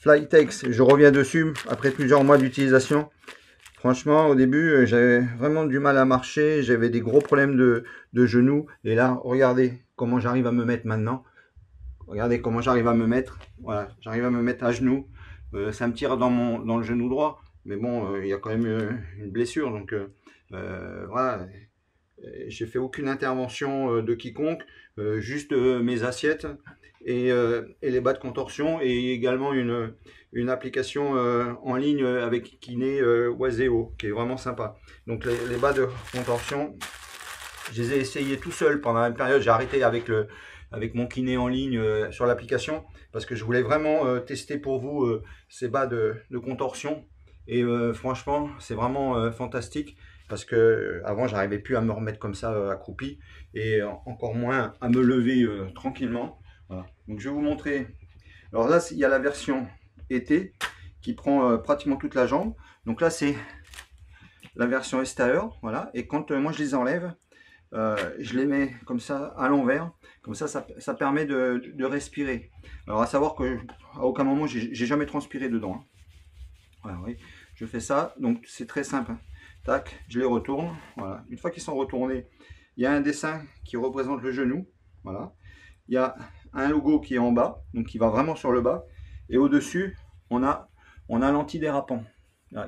Flytex, je reviens dessus après plusieurs mois d'utilisation. Franchement, au début, j'avais vraiment du mal à marcher. J'avais des gros problèmes de genoux. Et là, regardez comment j'arrive à me mettre maintenant. Regardez comment j'arrive à me mettre. Voilà, j'arrive à me mettre à genoux. Ça me tire dans le genou droit. Mais bon, il y a quand même une blessure. Donc voilà, j'ai fait aucune intervention de quiconque. Juste mes assiettes et les bas de contorsion. Et également une application en ligne avec kiné Waseo, qui est vraiment sympa. Donc les bas de contorsion, je les ai essayés tout seul pendant une période. J'ai arrêté avec mon kiné en ligne sur l'application parce que je voulais vraiment tester pour vous ces bas de contorsion. Et franchement, c'est vraiment fantastique parce que avant, j'arrivais plus à me remettre comme ça accroupi et encore moins à me lever tranquillement. Voilà. Donc je vais vous montrer. Alors là, il y a la version été qui prend pratiquement toute la jambe. Donc là, c'est la version extérieure. Voilà. Et quand moi je les enlève, je les mets comme ça à l'envers. Comme ça permet de respirer. Alors à savoir que à aucun moment j'ai jamais transpiré dedans. Hein. Voilà, oui. Je fais ça. Donc c'est très simple. Tac, je les retourne. Voilà. Une fois qu'ils sont retournés, il y a un dessin qui représente le genou. Voilà. Il y a un logo qui est en bas, donc qui va vraiment sur le bas. Et au-dessus, on a l'antidérapant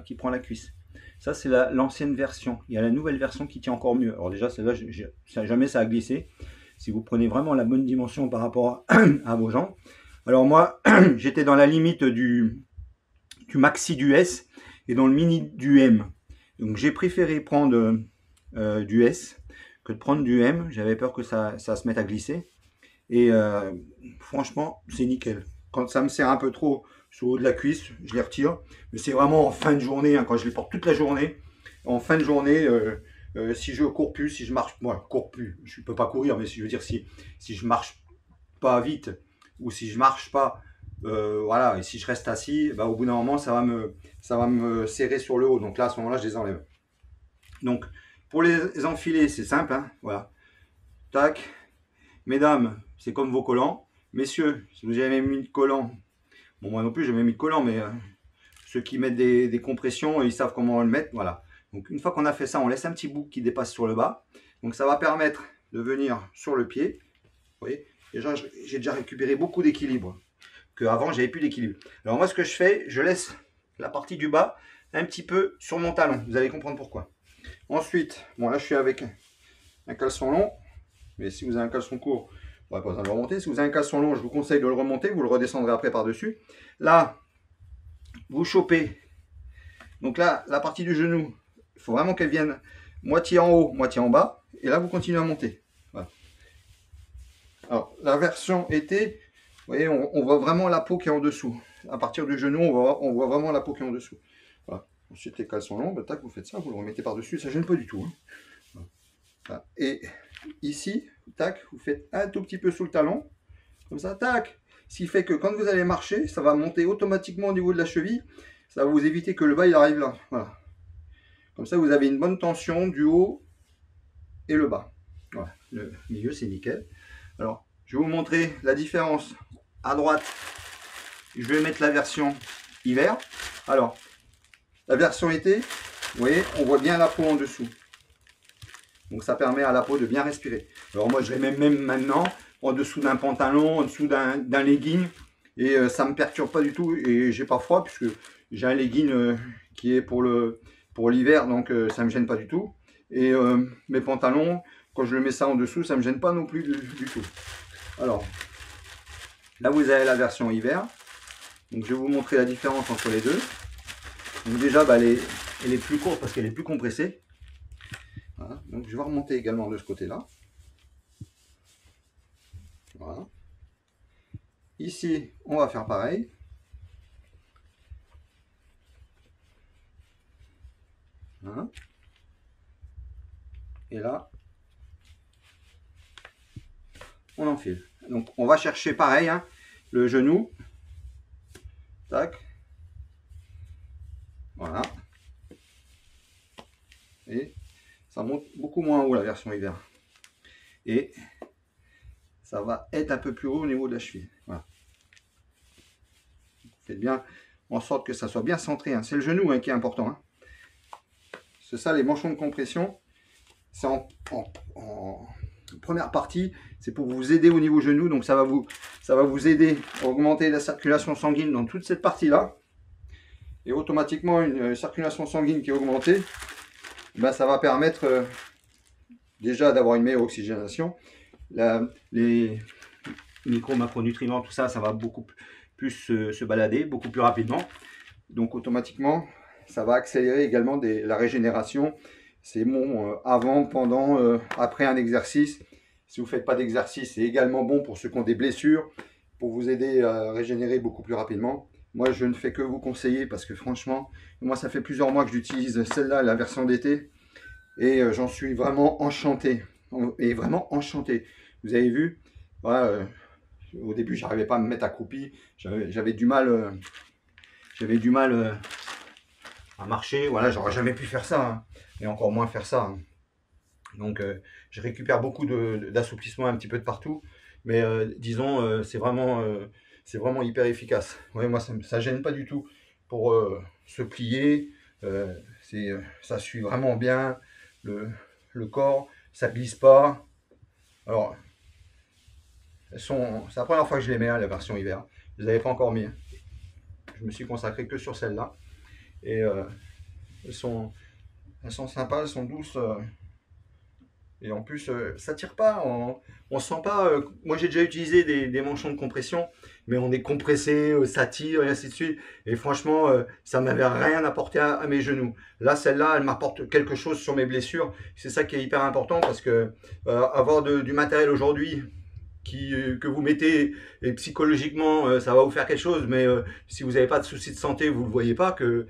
qui prend la cuisse. Ça, c'est l'ancienne version. Il y a la nouvelle version qui tient encore mieux. Alors déjà, celle-là, jamais ça a glissé. Si vous prenez vraiment la bonne dimension par rapport à vos jambes. Alors moi, j'étais dans la limite du maxi du S et dans le mini du M. Donc j'ai préféré prendre du S que de prendre du M. J'avais peur que ça se mette à glisser. Et franchement, c'est nickel. Quand ça me serre un peu trop sur le haut de la cuisse, je les retire. Mais c'est vraiment en fin de journée, hein, quand je les porte toute la journée. En fin de journée, si je cours plus, si je marche, moi, cours plus, je ne peux pas courir, mais je veux dire, si je marche pas vite ou si je marche pas, voilà, et si je reste assis, bah, au bout d'un moment, ça va me serrer sur le haut. Donc là, à ce moment-là, je les enlève. Donc, pour les enfiler, c'est simple, hein, voilà. Tac. Mesdames, c'est comme vos collants. Messieurs, si vous avez mis de collants, bon moi non plus j'ai même mis de collants, mais ceux qui mettent des compressions, ils savent comment le mettre. Voilà. Donc une fois qu'on a fait ça, on laisse un petit bout qui dépasse sur le bas. Donc ça va permettre de venir sur le pied. Vous voyez, déjà j'ai déjà récupéré beaucoup d'équilibre. Qu'avant j'avais plus d'équilibre. Alors moi ce que je fais, je laisse la partie du bas un petit peu sur mon talon. Vous allez comprendre pourquoi. Ensuite, bon là je suis avec un caleçon long. Mais si vous avez un caleçon court, vous n'aurez pas besoin de le remonter. Si vous avez un caleçon long, je vous conseille de le remonter. Vous le redescendrez après par-dessus. Là, vous chopez. Donc là, la partie du genou, il faut vraiment qu'elle vienne moitié en haut, moitié en bas. Et là, vous continuez à monter. Voilà. Alors, la version été, vous voyez, on voit vraiment la peau qui est en dessous. À partir du genou, on voit vraiment la peau qui est en dessous. Voilà. Ensuite, les caleçons longs, ben, tac, vous faites ça, vous le remettez par-dessus. Ça ne gêne pas du tout. Hein. Voilà. Et ici, tac, vous faites un tout petit peu sous le talon, comme ça, tac. Ce qui fait que quand vous allez marcher, ça va monter automatiquement au niveau de la cheville. Ça va vous éviter que le bas il arrive là. Voilà. Comme ça, vous avez une bonne tension du haut et le bas. Voilà. Le milieu, c'est nickel. Alors, je vais vous montrer la différence. À droite, je vais mettre la version hiver. Alors, la version été, vous voyez, on voit bien la peau en dessous. Donc ça permet à la peau de bien respirer. Alors moi je les mets même maintenant en dessous d'un pantalon, en dessous d'un legging. Et ça ne me perturbe pas du tout. Et j'ai pas froid puisque j'ai un legging qui est pour l'hiver. Donc ça ne me gêne pas du tout. Et mes pantalons, quand je le mets ça en dessous, ça ne me gêne pas non plus du tout. Alors là vous avez la version hiver. Donc je vais vous montrer la différence entre les deux. Donc déjà bah, elle est plus courte parce qu'elle est plus compressée. Voilà. Donc je vais remonter également de ce côté-là. Voilà. Ici, on va faire pareil. Voilà. Et là, on enfile. Donc on va chercher pareil, hein, le genou. Tac. Voilà. Et ça monte beaucoup moins haut la version hiver. Et ça va être un peu plus haut au niveau de la cheville. Voilà. Vous Faites bien en sorte que ça soit bien centré, hein. C'est le genou, hein, qui est important, hein. C'est ça, les manchons de compression. C'est en première partie, c'est pour vous aider au niveau genou. Donc ça va vous aider à augmenter la circulation sanguine dans toute cette partie-là. Et automatiquement, une circulation sanguine qui est augmentée, ben, ça va permettre déjà d'avoir une meilleure oxygénation. Les micro-macronutriments, tout ça, ça va beaucoup plus se balader, beaucoup plus rapidement. Donc automatiquement, ça va accélérer également la régénération. C'est bon avant, pendant, après un exercice. Si vous ne faites pas d'exercice, c'est également bon pour ceux qui ont des blessures, pour vous aider à régénérer beaucoup plus rapidement. Moi, je ne fais que vous conseiller parce que franchement, moi, ça fait plusieurs mois que j'utilise celle-là, la version d'été. Et j'en suis vraiment enchanté. Et vraiment enchanté. Vous avez vu, voilà, au début, j'arrivais pas à me mettre accroupi. J'avais du mal, à marcher. Voilà, j'aurais jamais pu faire ça, hein, et encore moins faire ça, hein. Donc, je récupère beaucoup d'assouplissement un petit peu de partout. Mais disons, c'est vraiment hyper efficace. Ouais, moi, ça gêne pas du tout pour se plier. Ça suit vraiment bien le corps. Ça glisse pas. Alors, c'est la première fois que je les mets, hein, la version hiver. Je les avais pas encore mis, hein. Je me suis consacré que sur celle-là. Et elles sont sympas, elles sont douces. Et en plus, ça tire pas. On sent pas. Moi, j'ai déjà utilisé des manchons de compression, mais on est compressé, ça tire et ainsi de suite. Et franchement, ça m'avait rien apporté à mes genoux. Là, celle-là, elle m'apporte quelque chose sur mes blessures. C'est ça qui est hyper important parce que avoir du matériel aujourd'hui que vous mettez et psychologiquement ça va vous faire quelque chose, mais si vous n'avez pas de soucis de santé, vous ne le voyez pas que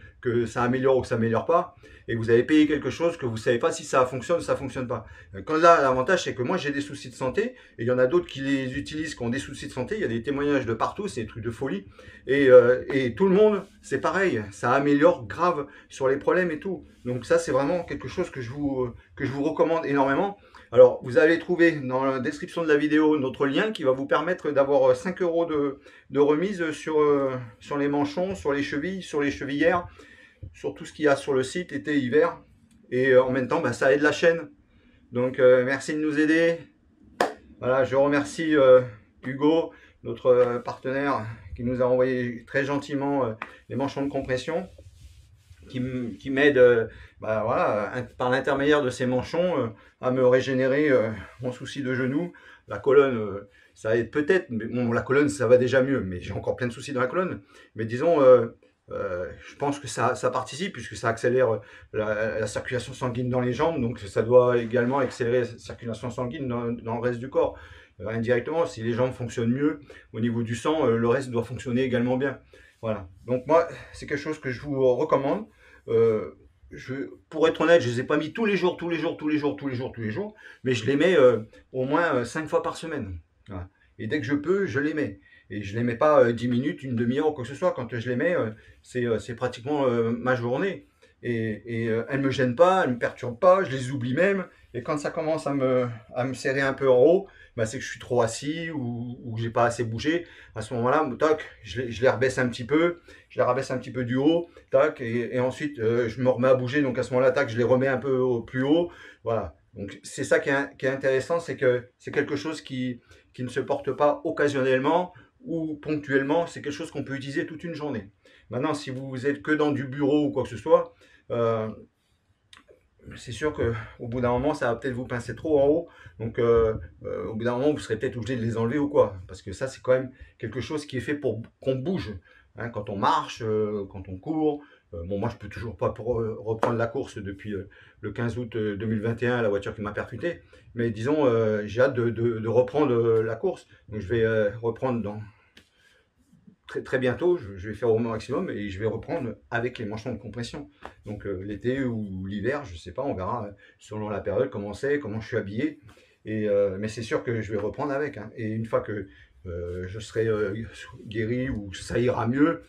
ça améliore ou que ça améliore pas, et que vous avez payé quelque chose que vous ne savez pas si ça fonctionne ou ça fonctionne pas. Quand là, l'avantage c'est que moi j'ai des soucis de santé et il y en a d'autres qui les utilisent, qui ont des soucis de santé. Il y a des témoignages de partout, c'est des trucs de folie, et tout le monde c'est pareil, ça améliore grave sur les problèmes et tout. Donc ça c'est vraiment quelque chose que je vous recommande énormément. Alors, vous allez trouver dans la description de la vidéo notre lien qui va vous permettre d'avoir 5 € de remise sur les manchons, sur les chevilles, sur les chevillères, sur tout ce qu'il y a sur le site, été, hiver. Et en même temps, ça aide la chaîne. Donc, merci de nous aider. Voilà, je remercie Hugo, notre partenaire, qui nous a envoyé très gentiment les manchons de compression, qui m'aide voilà, par l'intermédiaire de ces manchons à me régénérer mon souci de genou. La colonne, ça aide peut-être, mais bon, la colonne ça va déjà mieux, mais j'ai encore plein de soucis dans la colonne. Mais disons, je pense que ça participe puisque ça accélère la circulation sanguine dans les jambes, donc ça doit également accélérer la circulation sanguine dans le reste du corps. Indirectement, si les jambes fonctionnent mieux au niveau du sang, le reste doit fonctionner également bien. Voilà, donc moi c'est quelque chose que je vous recommande. Pour être honnête, je ne les ai pas mis tous les jours, mais je les mets au moins 5 fois par semaine. Voilà. Et dès que je peux, je les mets. Et je ne les mets pas 10 minutes, une demi-heure ou quoi que ce soit. Quand je les mets, c'est pratiquement ma journée. Et elles ne me gênent pas, elles ne me perturbent pas, je les oublie même. Et quand ça commence à me serrer un peu en haut, c'est que je suis trop assis ou que j'ai pas assez bougé. À ce moment-là, tac, je les rebaisse un petit peu, je les rabaisse un petit peu du haut, tac, et ensuite je me remets à bouger. Donc à ce moment-là, tac, je les remets un peu plus haut. Voilà. Donc c'est ça qui est intéressant, c'est que c'est quelque chose qui ne se porte pas occasionnellement ou ponctuellement. C'est quelque chose qu'on peut utiliser toute une journée. Maintenant, si vous êtes que dans du bureau ou quoi que ce soit, c'est sûr qu'au bout d'un moment, ça va peut-être vous pincer trop en haut. Donc, au bout d'un moment, vous serez peut-être obligé de les enlever ou quoi. Parce que ça, c'est quand même quelque chose qui est fait pour qu'on bouge. Hein, quand on marche, quand on court. Bon, moi, je peux toujours pas reprendre la course depuis le 15 août 2021, la voiture qui m'a percuté. Mais disons, j'ai hâte de reprendre la course. Donc, je vais reprendre dans très bientôt, je vais faire au maximum et je vais reprendre avec les manchons de compression. Donc l'été ou l'hiver, je sais pas, on verra selon la période comment c'est, comment je suis habillé. Mais c'est sûr que je vais reprendre avec, hein. Et une fois que je serai guéri ou ça ira mieux,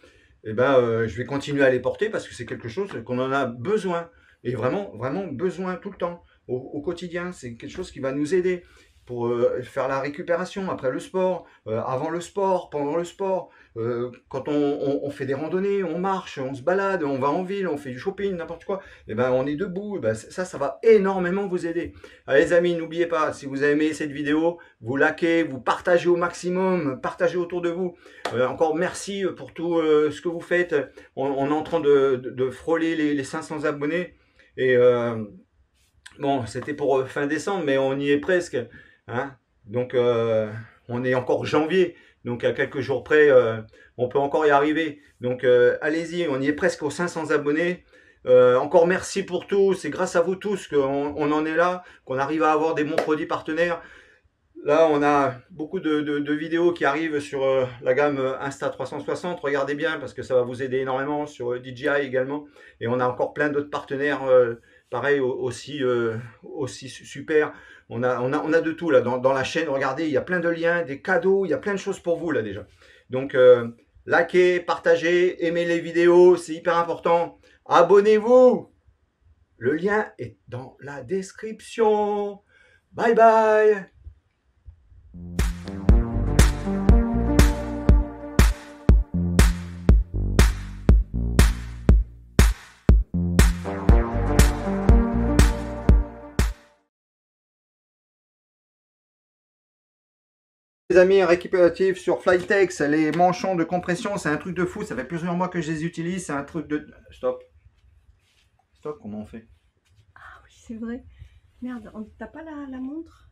et je vais continuer à les porter parce que c'est quelque chose qu'on en a besoin. Et vraiment, vraiment besoin tout le temps, au quotidien. C'est quelque chose qui va nous aider pour faire la récupération après le sport, avant le sport, pendant le sport, quand on fait des randonnées, on marche, on se balade, on va en ville, on fait du shopping, n'importe quoi, et ben on est debout, et ben ça va énormément vous aider. Allez les amis, n'oubliez pas, si vous avez aimé cette vidéo, vous likez, vous partagez au maximum, partagez autour de vous. Encore merci pour tout ce que vous faites. On est en train de frôler les 500 abonnés, et bon, c'était pour fin décembre, mais on y est presque, hein. Donc, on est encore janvier, donc à quelques jours près, on peut encore y arriver. Donc, allez-y, on y est presque aux 500 abonnés. Encore merci pour tout, c'est grâce à vous tous qu'on en est là, qu'on arrive à avoir des bons produits partenaires. Là, on a beaucoup de vidéos qui arrivent sur la gamme Insta360. Regardez bien parce que ça va vous aider énormément sur DJI également. Et on a encore plein d'autres partenaires pareil aussi super. On a de tout là dans la chaîne. Regardez, il y a plein de liens, des cadeaux, il y a plein de choses pour vous là déjà. Donc, likez, partagez, aimez les vidéos, c'est hyper important. Abonnez-vous. Le lien est dans la description. Bye bye. Les amis, récupératif sur Flytex, les manchons de compression, c'est un truc de fou, ça fait plusieurs mois que je les utilise, c'est un truc de... Stop. Stop, comment on fait? Ah oui, c'est vrai. Merde, t'as pas la montre?